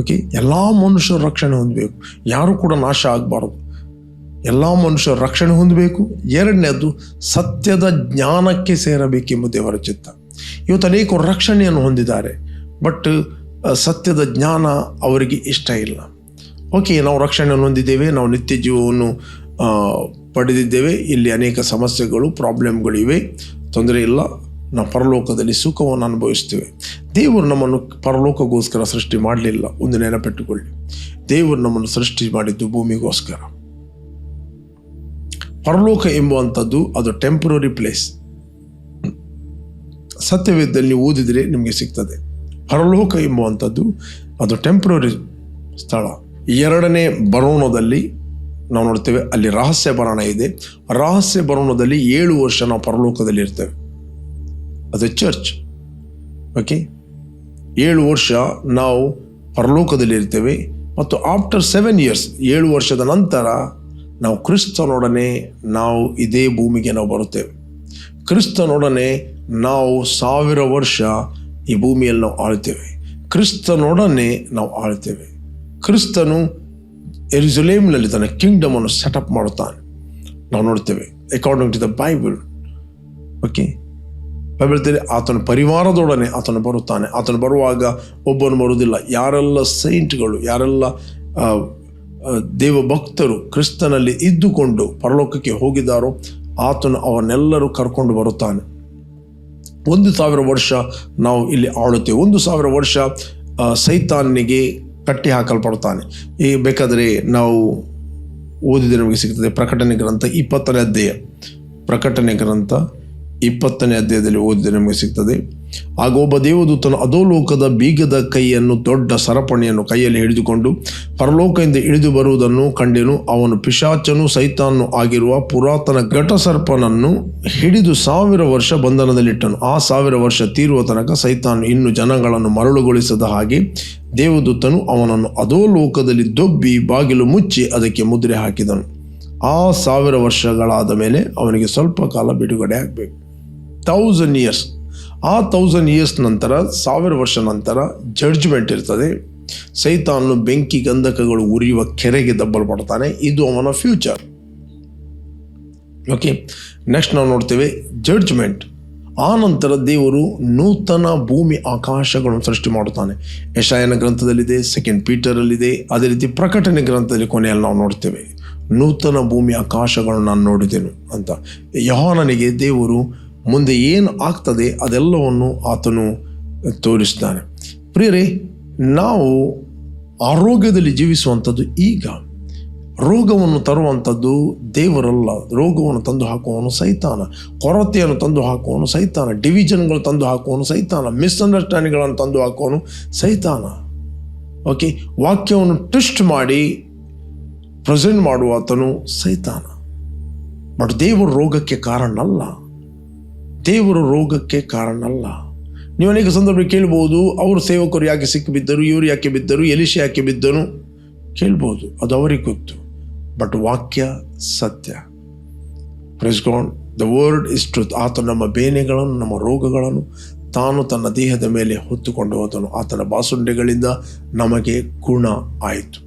ಓಕೆ, ಎಲ್ಲ ಮನುಷ್ಯರು ರಕ್ಷಣೆ ಹೊಂದಬೇಕು, ಯಾರು ಕೂಡ ನಾಶ ಆಗಬಾರದು. ಎಲ್ಲ ಮನುಷ್ಯರು ರಕ್ಷಣೆ ಹೊಂದಬೇಕು. 2ನೇದು ಸತ್ಯದ ಜ್ಞಾನಕ್ಕೆ ಸೇರಬೇಕೆಂಬುದು ದೇವರ ಚಿತ್ತ. ಇವತ್ತು ಅನೇಕರು ರಕ್ಷಣೆಯನ್ನು ಹೊಂದಿದ್ದಾರೆ, ಬಟ್ ಸತ್ಯದ ಜ್ಞಾನ ಅವರಿಗೆ ಇಷ್ಟ ಇಲ್ಲ. ಓಕೆ, ನಾವು ರಕ್ಷಣೆಯನ್ನು ಹೊಂದಿದ್ದೇವೆ, ನಾವು ನಿತ್ಯ ಜೀವವನ್ನು ಪಡೆದಿದ್ದೇವೆ, ಇಲ್ಲಿ ಅನೇಕ ಸಮಸ್ಯೆಗಳು, ಪ್ರಾಬ್ಲಮ್ಗಳಿವೆ, ತೊಂದರೆ ಇಲ್ಲ, ನಾವು ಪರಲೋಕದಲ್ಲಿ ಸುಖವನ್ನು ಅನುಭವಿಸ್ತೇವೆ. ದೇವರು ನಮ್ಮನ್ನು ಪರಲೋಕಗೋಸ್ಕರ ಸೃಷ್ಟಿ ಮಾಡಲಿಲ್ಲ. ಒಂದು ನೆನಪಿಟ್ಟುಕೊಳ್ಳಿ, ದೇವರು ನಮ್ಮನ್ನು ಸೃಷ್ಟಿ ಮಾಡಿದ್ದು ಭೂಮಿಗೋಸ್ಕರ. ಪರಲೋಕ ಎಂಬುವಂಥದ್ದು ಅದು ಟೆಂಪ್ರರಿ ಪ್ಲೇಸ್. ಸತ್ಯವೇದದಲ್ಲಿ ಓದಿದರೆ ನಿಮಗೆ ಸಿಗ್ತದೆ. ಪರಲೋಕ ಎಂಬುವಂಥದ್ದು ಅದು ಟೆಂಪ್ರರಿ ಸ್ಥಳ. 2ನೇ ಬರೋಣದಲ್ಲಿ ನಾವು ನೋಡ್ತೇವೆ, ಅಲ್ಲಿ ರಹಸ್ಯ ಬರೋಣ ಇದೆ. ರಹಸ್ಯ ಬರೋಣದಲ್ಲಿ 7 ವರ್ಷ ನಾವು ಪರಲೋಕದಲ್ಲಿ ಇರ್ತೇವೆ, ಅದು ಚರ್ಚ್. ಓಕೆ, 7 ವರ್ಷ ನಾವು ಪರಲೋಕದಲ್ಲಿ ಇರ್ತೇವೆ. ಮತ್ತು ಆಫ್ಟರ್ 7 years, 7 ವರ್ಷದ ನಂತರ ನಾವು ಕ್ರಿಸ್ತನೊಡನೆ ನಾವು ಇದೇ ಭೂಮಿಗೆ ನಾವು ಬರುತ್ತೇವೆ. ಕ್ರಿಸ್ತನೊಡನೆ ನಾವು 1000 ವರ್ಷ ಈ ಭೂಮಿಯಲ್ಲಿ ನಾವು ಆಳ್ತೇವೆ. ಕ್ರಿಸ್ತನೊಡನೆ ನಾವು ಆಳ್ತೇವೆ. ಕ್ರಿಸ್ತನು ಯೆರೂಸಲೇಮಿನಲ್ಲಿ ತನ್ನ ಕಿಂಗ್ಡಮನ್ನು ಸೆಟಪ್ ಮಾಡುತ್ತಾನೆ, ನಾವು ನೋಡ್ತೇವೆ, according to the Bible. Okay, ಬೈಬಲ್ದಲ್ಲಿ ಆತನ ಪರಿವಾರದೊಡನೆ ಆತನು ಬರುತ್ತಾನೆ. ಆತನು ಬರುವಾಗ ಒಬ್ಬನು ಬರುವುದಿಲ್ಲ. ಯಾರೆಲ್ಲ ಸೈಂಟ್ಗಳು, ಯಾರೆಲ್ಲ ದೇವ ಭಕ್ತರು ಕ್ರಿಸ್ತನಲ್ಲಿ ಇದ್ದುಕೊಂಡು ಪರಲೋಕಕ್ಕೆ ಹೋಗಿದ್ದಾರೋ ಆತನು ಅವನ್ನೆಲ್ಲರೂ ಕರ್ಕೊಂಡು ಬರುತ್ತಾನೆ. 1000 ವರ್ಷ ನಾವು ಇಲ್ಲಿ ಆಳುತ್ತೇವೆ. 1000 ವರ್ಷ ಸೈತಾನಿಗೆ ಕಟ್ಟಿ ಹಾಕಲ್ಪಡ್ತಾನೆ. ಈ ಬೇಕಾದರೆ ನಾವು ಓದಿದರೆ ನಮಗೆ ಸಿಗ್ತದೆ. ಪ್ರಕಟಣೆ ಗ್ರಂಥ 20ನೇ ಅಧ್ಯಾಯ, ಪ್ರಕಟಣೆ ಗ್ರಂಥ 20ನೇ ಅಧ್ಯಾಯದಲ್ಲಿ ಓದಿದರೆ ನಮಗೆ ಸಿಗ್ತದೆ. ಆಗ ಒಬ್ಬ ದೇವದೂತನು ಅಧೋಲೋಕದ ಬೀಗದ ಕೈಯನ್ನು, ದೊಡ್ಡ ಸರಪಣಿಯನ್ನು ಕೈಯಲ್ಲಿ ಹಿಡಿದುಕೊಂಡು ಪರಲೋಕದಿಂದ ಇಳಿದು ಬರುವುದನ್ನು ಕಂಡೆನು. ಅವನು ಪಿಶಾಚನು ಸೈತಾನು ಆಗಿರುವ ಪುರಾತನ ಘಟಸರ್ಪನನ್ನು ಹಿಡಿದು 1000 ವರ್ಷ ಬಂಧನದಲ್ಲಿಟ್ಟನು. ಆ 1000 ವರ್ಷ ತೀರುವ ತನಕ ಸೈತಾನು ಇನ್ನು ಜನಗಳನ್ನು ಮರಳುಗೊಳಿಸದ ಹಾಗೆ ದೇವದೂತನು ಅವನನ್ನು ಅಧೋಲೋಕದಲ್ಲಿ ದೊಬ್ಬಿ ಬಾಗಿಲು ಮುಚ್ಚಿ ಅದಕ್ಕೆ ಮುದ್ರೆ ಹಾಕಿದನು. ಆ 1000 ವರ್ಷಗಳಾದ ಮೇಲೆ ಅವನಿಗೆ ಸ್ವಲ್ಪ ಕಾಲ ಬಿಡುಗಡೆ ಆಗಬೇಕು. 1000 years. ಆ 1000 years ನಂತರ, 1000 ವರ್ಷ ನಂತರ ಜಡ್ಜ್ಮೆಂಟ್ ಇರ್ತದೆ. ಸೈತಾನನು ಬೆಂಕಿ ಗಂಧಕಗಳು ಉರಿಯುವ ಕೆರೆಗೆ ದಬ್ಬಲ್ಪಡ್ತಾನೆ. ಇದು ಅವನ ಫ್ಯೂಚರ್. ಓಕೆ, ನೆಕ್ಸ್ಟ್ ನಾವು ನೋಡ್ತೇವೆ ಜಡ್ಜ್ಮೆಂಟ್. ಆ ನಂತರ ದೇವರು ನೂತನ ಭೂಮಿ ಆಕಾಶಗಳನ್ನು ಸೃಷ್ಟಿ ಮಾಡುತ್ತಾನೆ. ಯೆಶಾಯನ ಗ್ರಂಥದಲ್ಲಿದೆ, 2 ಪೀಟರಲ್ಲಿದೆ, ಅದೇ ರೀತಿ ಪ್ರಕಟಣೆ ಗ್ರಂಥದಲ್ಲಿ ಕೊನೆಯಲ್ಲಿ ನಾವು ನೋಡ್ತೇವೆ, ನೂತನ ಭೂಮಿ ಆಕಾಶಗಳನ್ನು ನಾನು ನೋಡಿದೆನು ಅಂತ. ಯೋಹಾನನಿಗೆ ದೇವರು ಮುಂದೆ ಏನು ಆಗ್ತದೆ ಅದೆಲ್ಲವನ್ನು ಆತನು ತೋರಿಸ್ತಾನೆ. ಪ್ರಿಯರೇ, ನಾವು ಆರೋಗ್ಯದಲ್ಲಿ ಜೀವಿಸುವಂಥದ್ದು ಈಗ. ರೋಗವನ್ನು ತರುವಂಥದ್ದು ದೇವರಲ್ಲ. ರೋಗವನ್ನು ತಂದು ಹಾಕುವವನು ಸೈತಾನ, ಕೊರತೆಯನ್ನು ತಂದು ಹಾಕುವವನು ಸೈತಾನ, ಡಿವಿಷನ್ಗಳು ತಂದು ಹಾಕುವವನು ಸೈತಾನ, ಮಿಸ್ಅಂಡರ್ಸ್ಟ್ಯಾಂಡಿಂಗ್ಗಳನ್ನು ತಂದು ಹಾಕುವವನು ಸೈತಾನ. ಓಕೆ, ವಾಕ್ಯವನ್ನು ಟ್ವಿಸ್ಟ್ ಮಾಡಿ ಪ್ರೆಸೆಂಟ್ ಮಾಡುವ ಆತನು ಸೈತಾನ. ಬಟ್ ದೇವರು ರೋಗಕ್ಕೆ ಕಾರಣನಲ್ಲ. ದೇವರು ರೋಗಕ್ಕೆ ಕಾರಣನಲ್ಲ. ನೀವು ಅನೇಕ ಸಂದರ್ಭದಲ್ಲಿ ಕೇಳ್ಬೋದು, ಅವರು ಸೇವಕರು ಯಾಕೆ ಸಿಕ್ಕಿಬಿದ್ದರು, ಇವರು ಯಾಕೆ ಬಿದ್ದರು, ಎಲಿಷ ಯಾಕೆ ಬಿದ್ದನು ಕೇಳ್ಬೋದು. ಅದು ಅವರಿಗೆ ಗೊತ್ತು. ಬಟ್ ವಾಕ್ಯ ಸತ್ಯ. Praise God, the word is truth. ಆತ ನಮ್ಮ ಬೇನೆಗಳನ್ನು, ನಮ್ಮ ರೋಗಗಳನ್ನು ತಾನು ತನ್ನ ದೇಹದ ಮೇಲೆ ಹೊತ್ತುಕೊಂಡು ಹೋದನು. ಆತನ ಬಾಸುಂಡೆಗಳಿಂದ ನಮಗೆ ಗುಣ ಆಯಿತು.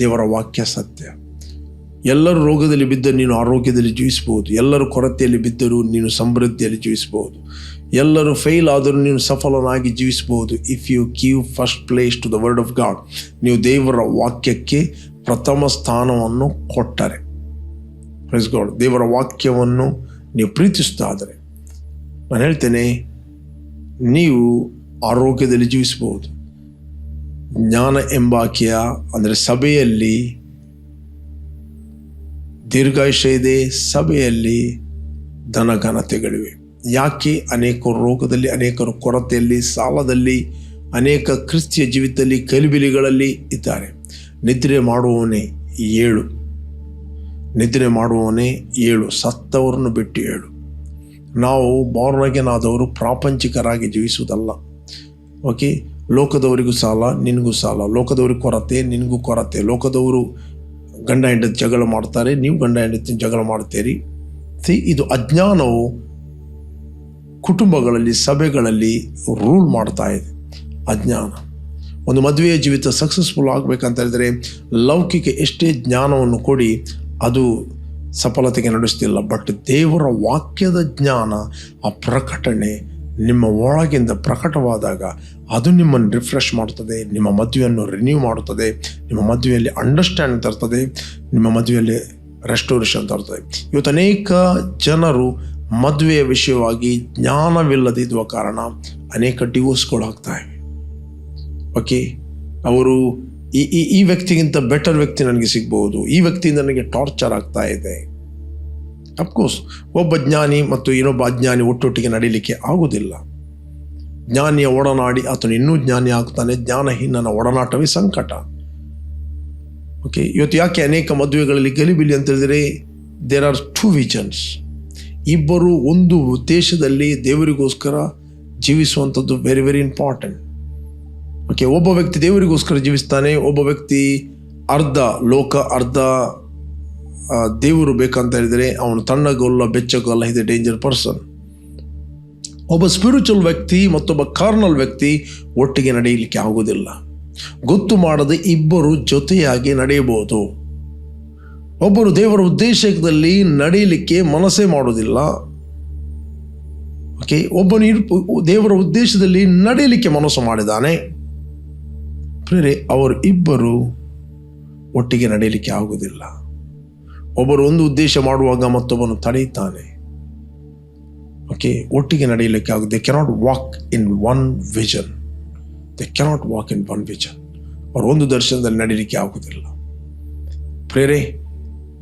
ದೇವರ ವಾಕ್ಯ ಸತ್ಯ. ಎಲ್ಲರೂ ರೋಗದಲ್ಲಿ ಬಿದ್ದರೂ ನೀನು ಆರೋಗ್ಯದಲ್ಲಿ ಜೀವಿಸಬಹುದು. ಎಲ್ಲರೂ ಕೊರತೆಯಲ್ಲಿ ಬಿದ್ದರೂ ನೀನು ಸಮೃದ್ಧಿಯಲ್ಲಿ ಜೀವಿಸಬಹುದು. ಎಲ್ಲರೂ ಫೇಲ್ ಆದರೂ ನೀನು ಸಫಲನಾಗಿ ಜೀವಿಸಬಹುದು if you give first place to the word of God. ನೀವು ದೇವರ ವಾಕ್ಯಕ್ಕೆ ಪ್ರಥಮ ಸ್ಥಾನವನ್ನು ಕೊಟ್ಟರೆ, ಪ್ರೈಸ್ ಗಾಡ್, ದೇವರ ವಾಕ್ಯವನ್ನು ನೀವು ಪ್ರೀತಿಸ್ತಾ ಇದ್ದರೆ, ನಾನು ಹೇಳ್ತೇನೆ, ನೀವು ಆರೋಗ್ಯದಲ್ಲಿ ಜೀವಿಸಬಹುದು. ಜ್ಞಾನ ಎಂಬಾಕೆಯ ಅಂದರೆ ಸಭೆಯಲ್ಲಿ ದೀರ್ಘಾಯುಷ್ಯ ಇದೆ, ಸಭೆಯಲ್ಲಿ ಧನಘನತೆಗಳಿವೆ. ಯಾಕೆ? ಅನೇಕರು ರೋಗದಲ್ಲಿ, ಅನೇಕರು ಕೊರತೆಯಲ್ಲಿ, ಸಾಲದಲ್ಲಿ, ಅನೇಕ ಕ್ರಿಸ್ತಿಯ ಜೀವಿತದಲ್ಲಿ ಕಲಿಬಿಲಿಗಳಲ್ಲಿ ಇದ್ದಾರೆ. ನಿದ್ರೆ ಮಾಡುವವನೇ ಏಳು, ನಿದ್ರೆ ಮಾಡುವವನೇ ಏಳು, ಸತ್ತವರನ್ನು ಬಿಟ್ಟು ಏಳು. ನಾವು ಬಾರ್ನಗೆನಾದವರು ಪ್ರಾಪಂಚಿಕರಾಗಿ ಜೀವಿಸುವುದಲ್ಲ. ಓಕೆ, ಲೋಕದವರಿಗೂ ಸಾಲ, ನಿನಗೂ ಸಾಲ, ಲೋಕದವ್ರಿಗೆ ಕೊರತೆ, ನಿನಗೂ ಕೊರತೆ, ಲೋಕದವರು ಗಂಡ ಹೆಂಡತಿ ಜಗಳ ಮಾಡ್ತಾರೆ, ನೀವು ಗಂಡ ಹೆಂಡತಿ ಜಗಳ ಮಾಡ್ತೀರಿ. ಇದು ಅಜ್ಞಾನವು ಕುಟುಂಬಗಳಲ್ಲಿ, ಸಭೆಗಳಲ್ಲಿ ರೂಲ್ ಮಾಡ್ತಾ ಇದೆ. ಅಜ್ಞಾನ. ಒಂದು ಮದುವೆಯ ಜೀವಿತ ಸಕ್ಸಸ್ಫುಲ್ ಆಗಬೇಕಂತ ಹೇಳಿದರೆ ಲೌಕಿಕ ಎಷ್ಟೇ ಜ್ಞಾನವನ್ನು ಕೊಡಿ, ಅದು ಸಫಲತೆಗೆ ನಡೆಸ್ತಿಲ್ಲ. ಬಟ್ ದೇವರ ವಾಕ್ಯದ ಜ್ಞಾನ, ಆ ಪ್ರಕಟಣೆ ನಿಮ್ಮ ಒಳಗಿಂದ ಪ್ರಕಟವಾದಾಗ ಅದು ನಿಮ್ಮನ್ನು ರಿಫ್ರೆಶ್ ಮಾಡ್ತದೆ, ನಿಮ್ಮ ಮದುವೆಯನ್ನು ರಿನ್ಯೂ ಮಾಡುತ್ತದೆ, ನಿಮ್ಮ ಮದುವೆಯಲ್ಲಿ ಅಂಡರ್ಸ್ಟ್ಯಾಂಡಿಂಗ್ ತರ್ತದೆ, ನಿಮ್ಮ ಮದುವೆಯಲ್ಲಿ ರೆಸ್ಟೋರೇಷನ್ ತರ್ತದೆ. ಇವತ್ತು ಅನೇಕ ಜನರು ಮದುವೆಯ ವಿಷಯವಾಗಿ ಜ್ಞಾನವಿಲ್ಲದಿರುವ ಕಾರಣ ಅನೇಕ ಡಿವೋರ್ಸ್ಗಳು ಆಗ್ತಾ ಇವೆ. ಓಕೆ, ಅವರು ಈ ವ್ಯಕ್ತಿಗಿಂತ ಬೆಟರ್ ವ್ಯಕ್ತಿ ನನಗೆ ಸಿಗ್ಬೋದು, ಈ ವ್ಯಕ್ತಿಯಿಂದ ನನಗೆ ಟಾರ್ಚರ್ ಆಗ್ತಾ ಇದೆ. ಅಫ್ಕೋರ್ಸ್ ಒಬ್ಬ ಜ್ಞಾನಿ ಮತ್ತು ಇನ್ನೊಬ್ಬ ಅಜ್ಞಾನಿ ಒಟ್ಟೊಟ್ಟಿಗೆ ನಡೀಲಿಕ್ಕೆ ಆಗೋದಿಲ್ಲ. ಜ್ಞಾನಿಯ ಒಡನಾಡಿ ಆತನು ಇನ್ನೂ ಜ್ಞಾನಿ ಆಗ್ತಾನೆ, ಜ್ಞಾನಹೀನನ ಒಡನಾಟವೇ ಸಂಕಟ. ಓಕೆ, ಇವತ್ತು ಯಾಕೆ ಅನೇಕ ಮದುವೆಗಳಲ್ಲಿ ಗಲಿಬಿಲಿ ಅಂತ ಹೇಳಿದರೆ, ದೇರ್ ಆರ್ ಟೂ ವಿಷನ್ಸ್. ಇಬ್ಬರು ಒಂದು ಉದ್ದೇಶದಲ್ಲಿ ದೇವರಿಗೋಸ್ಕರ ಜೀವಿಸುವಂಥದ್ದು ವೆರಿ ವೆರಿ ಇಂಪಾರ್ಟೆಂಟ್. ಓಕೆ, ಒಬ್ಬ ವ್ಯಕ್ತಿ ದೇವರಿಗೋಸ್ಕರ ಜೀವಿಸ್ತಾನೆ, ಒಬ್ಬ ವ್ಯಕ್ತಿ ಅರ್ಧ ಲೋಕ ಅರ್ಧ ದೇವರು ಬೇಕಂತ ಹೇಳಿದರೆ ಅವನು ತಣ್ಣಗೋಲ್ಲ ಬೆಚ್ಚಗೋಲ್ಲ, ಇದೆ ಡೇಂಜರ್ ಪರ್ಸನ್. ಒಬ್ಬ ಸ್ಪಿರಿಚುವಲ್ ವ್ಯಕ್ತಿ ಮತ್ತೊಬ್ಬ ಕಾರ್ನಲ್ ವ್ಯಕ್ತಿ ಒಟ್ಟಿಗೆ ನಡೆಯಲಿಕ್ಕೆ ಆಗೋದಿಲ್ಲ. ಗೊತ್ತು ಮಾಡದೆ ಇಬ್ಬರು ಜೊತೆಯಾಗಿ ನಡೆಯಬಹುದು. ಒಬ್ಬರು ದೇವರ ಉದ್ದೇಶದಲ್ಲಿ ನಡೆಯಲಿಕ್ಕೆ ಮನಸ್ಸೇ ಮಾಡೋದಿಲ್ಲ. ಓಕೆ, ಒಬ್ಬನು ದೇವರ ಉದ್ದೇಶದಲ್ಲಿ ನಡೆಯಲಿಕ್ಕೆ ಮನಸ್ಸು ಮಾಡಿದ್ದಾನೆ. ಪ್ರೇರೆ, ಅವರು ಇಬ್ಬರು ಒಟ್ಟಿಗೆ ನಡೆಯಲಿಕ್ಕೆ ಆಗುವುದಿಲ್ಲ. ಒಬ್ಬರು ಒಂದು ಉದ್ದೇಶ ಮಾಡುವಾಗ ಮತ್ತೊಬ್ಬನು ತಡೆಯುತ್ತಾನೆ. ಓಕೆ, ಒಟ್ಟಿಗೆ ನಡೆಯಲಿಕ್ಕೆ ಆಗುತ್ತೆ. They cannot walk in one vision. They cannot walk in one vision. ಅವರು ಒಂದು ದರ್ಶನದಲ್ಲಿ ನಡೆಯಲಿಕ್ಕೆ ಆಗುವುದಿಲ್ಲ. ಪ್ರೇರೆ,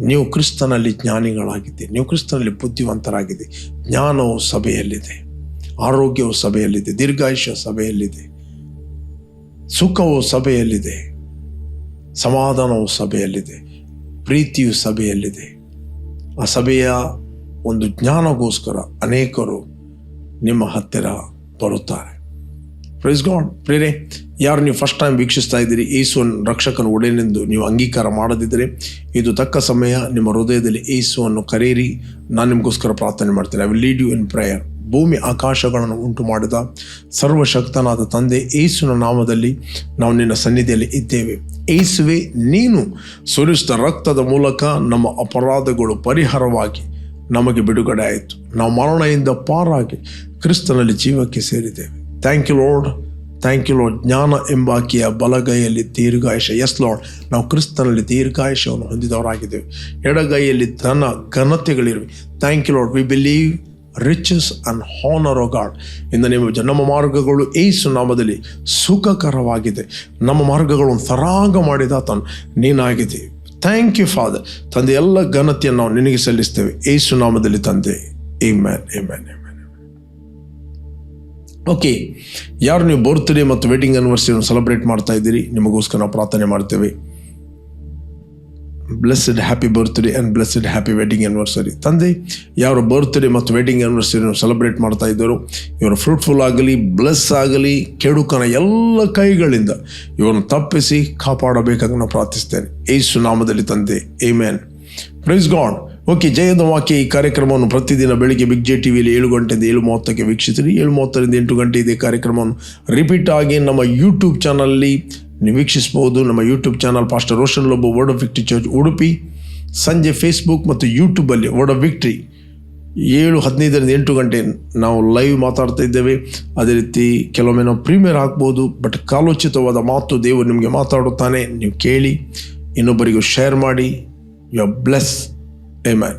ನೀವು ಕ್ರಿಸ್ತನಲ್ಲಿ ಜ್ಞಾನಿಗಳಾಗಿದ್ದೆ, ನೀವು ಕ್ರಿಸ್ತನಲ್ಲಿ ಬುದ್ಧಿವಂತರಾಗಿದೆ. ಜ್ಞಾನವು ಸಭೆಯಲ್ಲಿದೆ, ಆರೋಗ್ಯವು ಸಭೆಯಲ್ಲಿದೆ, ದೀರ್ಘಾಯುಷ್ಯ ಸಭೆಯಲ್ಲಿದೆ, ಸುಖವು ಸಭೆಯಲ್ಲಿದೆ, ಸಮಾಧಾನವು ಸಭೆಯಲ್ಲಿದೆ, ಪ್ರೀತಿಯು ಸಭೆಯಲ್ಲಿದೆ. ಆ ಸಭೆಯ ಒಂದು ಜ್ಞಾನಗೋಸ್ಕರ ಅನೇಕರು ನಿಮ್ಮ ಹತ್ತಿರ ಬರುತ್ತಾರೆ. Praise God. ಪ್ರೇರೆ, ಯಾರು ನೀವು ಫಸ್ಟ್ ಟೈಮ್ ವೀಕ್ಷಿಸ್ತಾ ಇದ್ದೀರಿ, ಯೇಸುವನ್ನು ರಕ್ಷಕನ ಒಡೆಯನೆಂದು ನೀವು ಅಂಗೀಕಾರ ಮಾಡದಿದ್ದರೆ ಇದು ತಕ್ಕ ಸಮಯ. ನಿಮ್ಮ ಹೃದಯದಲ್ಲಿ ಯೇಸುವನ್ನು ಕರೆಯಿರಿ. ನಾನು ನಿಮಗೋಸ್ಕರ ಪ್ರಾರ್ಥನೆ ಮಾಡ್ತೇನೆ. I will lead you in prayer. ಭೂಮಿ ಆಕಾಶಗಳನ್ನು ಉಂಟು ಮಾಡಿದ ಸರ್ವಶಕ್ತನಾದ ತಂದೆ, ಯೇಸುವಿನ ನಾಮದಲ್ಲಿ ನಾವು ನಿನ್ನ ಸನ್ನಿಧಿಯಲ್ಲಿ ಇದ್ದೇವೆ. ಯೇಸುವೆ, ನೀನು ಸುರಿಸಿದ ರಕ್ತದ ಮೂಲಕ ನಮ್ಮ ಅಪರಾಧಗಳು ಪರಿಹಾರವಾಗಿ ನಮಗೆ ಬಿಡುಗಡೆ ಆಯಿತು. ನಾವು ಮರಣದಿಂದ ಪಾರಾಗಿ ಕ್ರಿಸ್ತನಲ್ಲಿ ಜೀವಕ್ಕೆ ಸೇರಿದ್ದೇವೆ. Thank you Lord, thank you Lord. ಜ್ಞಾನ ಎಂಬಾಕೆಯ ಬಲಗೈಯಲ್ಲಿ ದೀರ್ಘಾಯುಷ್ಯ. ಎಸ್ ಲಾರ್ಡ್, ನಾವು ಕ್ರಿಸ್ತನಲ್ಲಿ ದೀರ್ಘಾಯುಷ್ಯವನ್ನು ಹೊಂದಿದವರಾಗಿದ್ದೇವೆ. ಎಡಗೈಯಲ್ಲಿ ಘನತೆಗಳಿರುವೆ. Thank you Lord. We believe riches and honor, O God, in the name of Jesus. ನಮ್ಮ ಮಾರ್ಗಗಳು ಯೇಸು ನಾಮದಲ್ಲಿ ಸುಖಕರವಾಗಿದೆ. ನಮ್ಮ ಮಾರ್ಗಗಳನ್ನು ಸರಾಗ ಮಾಡಿದಾತನು ನೀನಾಗಿದೆ. Thank you Father. ತಂದೆ, ಎಲ್ಲ ಘನತೆಯನ್ನು ನಾವು ನಿನಗೆ ಸಲ್ಲಿಸ್ತೇವೆ ಯೇಸು ನಾಮದಲ್ಲಿ ತಂದೆ. Amen, amen, amen. ಓಕೆ, ಯಾರು ನೀವು ಬರ್ತ್ಡೇ ಮತ್ತು ವೆಡ್ಡಿಂಗ್ ಆನಿವರ್ಸರಿಯನ್ನು ಸೆಲೆಬ್ರೇಟ್ ಮಾಡ್ತಾ ಇದ್ದೀರಿ, ನಿಮಗೋಸ್ಕರ ನಾವು ಪ್ರಾರ್ಥನೆ ಮಾಡ್ತೇವೆ. Blessed happy birthday and blessed happy wedding anniversary. ತಂದೆ, ಯಾರು ಬರ್ತ್ಡೇ ಮತ್ತು ವೆಡ್ಡಿಂಗ್ ಆ್ಯನಿವರ್ಸರಿಯನ್ನು ಸೆಲೆಬ್ರೇಟ್ ಮಾಡ್ತಾ ಇದ್ದರು, ಇವರು ಫ್ರೂಟ್ಫುಲ್ ಆಗಲಿ, ಬ್ಲೆಸ್ ಆಗಲಿ, ಕೆಡುಕನ ಎಲ್ಲ ಕೈಗಳಿಂದ ಇವರನ್ನು ತಪ್ಪಿಸಿ ಕಾಪಾಡಬೇಕಾಗಿ ನಾನು ಪ್ರಾರ್ಥಿಸ್ತೇನೆ ಯೇಸು ನಾಮದಲ್ಲಿ ತಂದೆ. ಆಮೆನ್. Praise God. ಓಕೆ, ಜಯದ ವಾಕ್ಯ ಈ ಕಾರ್ಯಕ್ರಮವನ್ನು ಪ್ರತಿದಿನ ಬೆಳಿಗ್ಗೆ ಬಿಗ್ ಜೆ ಟಿವಿಯಲ್ಲಿ 7 ಗಂಟೆಯಿಂದ 7:30ಕ್ಕೆ ವೀಕ್ಷಿಸಿರಿ. 7:30ರಿಂದ 8 ಗಂಟೆ ಇದೇ ಕಾರ್ಯಕ್ರಮವನ್ನು ರಿಪೀಟ್ ಆಗಿ ನಮ್ಮ ಯೂಟ್ಯೂಬ್ ಚಾನಲಲ್ಲಿ ನೀವು ವೀಕ್ಷಿಸಬಹುದು. ನಮ್ಮ YouTube channel pastor Roshan Lobo word of victory church Udupi. ಸಂಜೆ ಫೇಸ್ಬುಕ್ ಮತ್ತು ಯೂಟ್ಯೂಬಲ್ಲಿ ವರ್ಡ್ ಆಫ್ ವಿಕ್ಟ್ರಿ 7:15 8 ಗಂಟೆ ನಾವು ಲೈವ್ ಮಾತಾಡ್ತಾ ಇದ್ದೇವೆ. ಅದೇ ರೀತಿ ಕೆಲವೊಮ್ಮೆ ನಾವು ಪ್ರೀಮಿಯರ್ ಹಾಕ್ಬೋದು. ಬಟ್ ಕಾಲೋಚಿತವಾದ ಮಾತು ದೇವರು ನಿಮಗೆ ಮಾತಾಡುತ್ತಾನೆ. ನೀವು ಕೇಳಿ, ಇನ್ನೊಬ್ಬರಿಗೂ ಶೇರ್ ಮಾಡಿ. You are bless. ಆಮೆನ್.